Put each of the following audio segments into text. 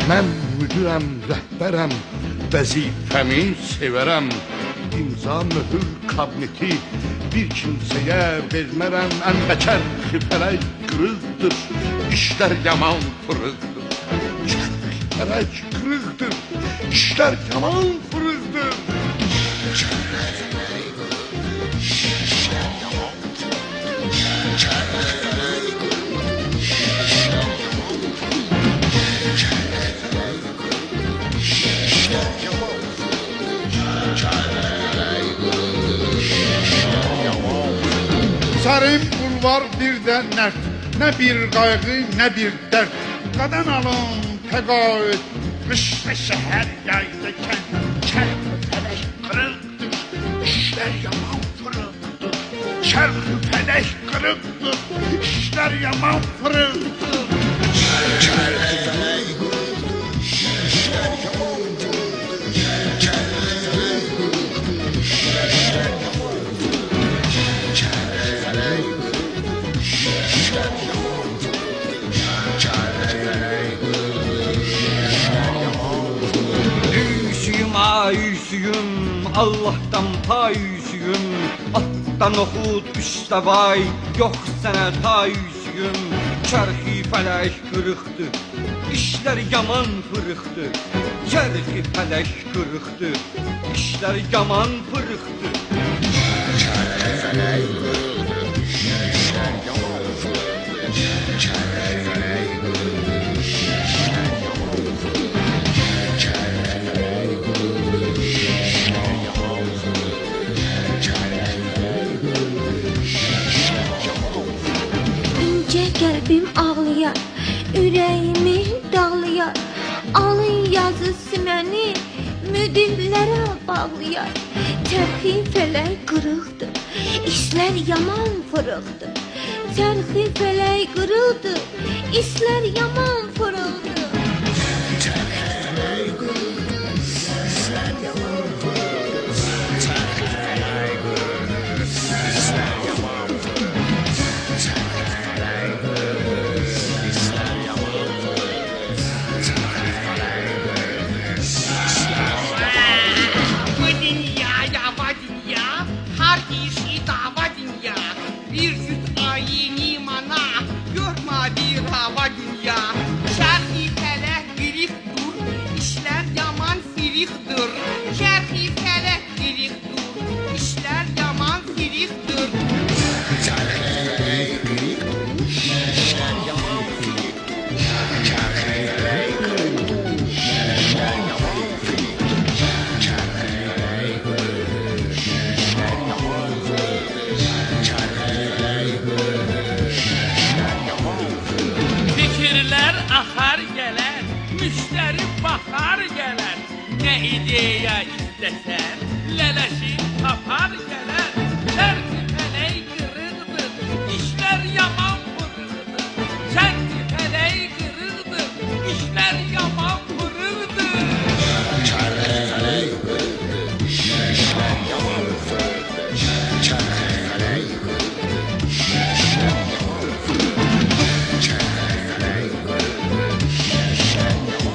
Mən müdürəm, rəhbərəm, vəzifəmi sevərəm. İmza möhür kabineti bir kimsəyə vermərəm. Ənbəkər xifələk qırıqdır, işlər yaman fırıqdır. Xifələk qırıqdır, işlər yaman fırıqdır. Sarayım bulvar bir de nert, ne bir kaygı ne bir dert. Kadın alın teqaüt, kış ve şehir yayda kent. Çarxı felek kırıktır, işler yaman fırıktır. Çarxı felek kırıktır, işler yaman fırıktır. Çarxı felek kırıktır, işler yaman Ayüsüyüm, Allah'tan payüsüyüm. Attan oxud üstə vay, yox sənə tayüsüyüm. Çərxi fələk qırıqdır, işlər yaman fırıqdır. Çərxi fələk qırıqdır, işlər yaman fırıqdır. Çərxi fələk qırıqdır, işlər yaman fırıqdır. Çərxi fələk qırıqdır, işlər yaman fırıqdır. Qəlbim ağlayar, ürəyimi dağlayar. Alın yazısı məni müdirlərə bağlayar. Çərxi fələk qırıqdır, işlər yaman fırıqdır. Çərxi fələk qırıqdır, işlər yaman fırıqdır. Çərxi fələk qırıqdır, işlər yaman fırıqdır. Çərxi fələk qırıqdır, işlər yaman Bir süt ayini mana görma bir hava dünya. Şerhi felek birik dur, işler yaman firiktir. Şerhi felek birik dur, işler yaman firiktir. Şerhi felek birik dur, işler yaman firiktir. Şerhi felek birik dur, işler yaman firiktir. Şerhi felek birik dur, işler yaman firiktir. Fikirler akar geler, müşteri bakar geler. Ne ideya istesen, leleşi tapar geler. Çerki feleği kırıktır, işler yaman fırıktır. Çerki feleği kırıktır, işler yaman fırıktır. Çerki feleği kırıktır, işler yaman fırıktır. Çerki feleği kırıktır, işler yaman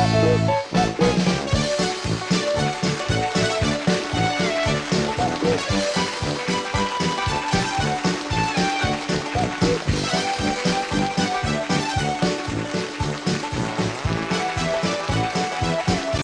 Thank you.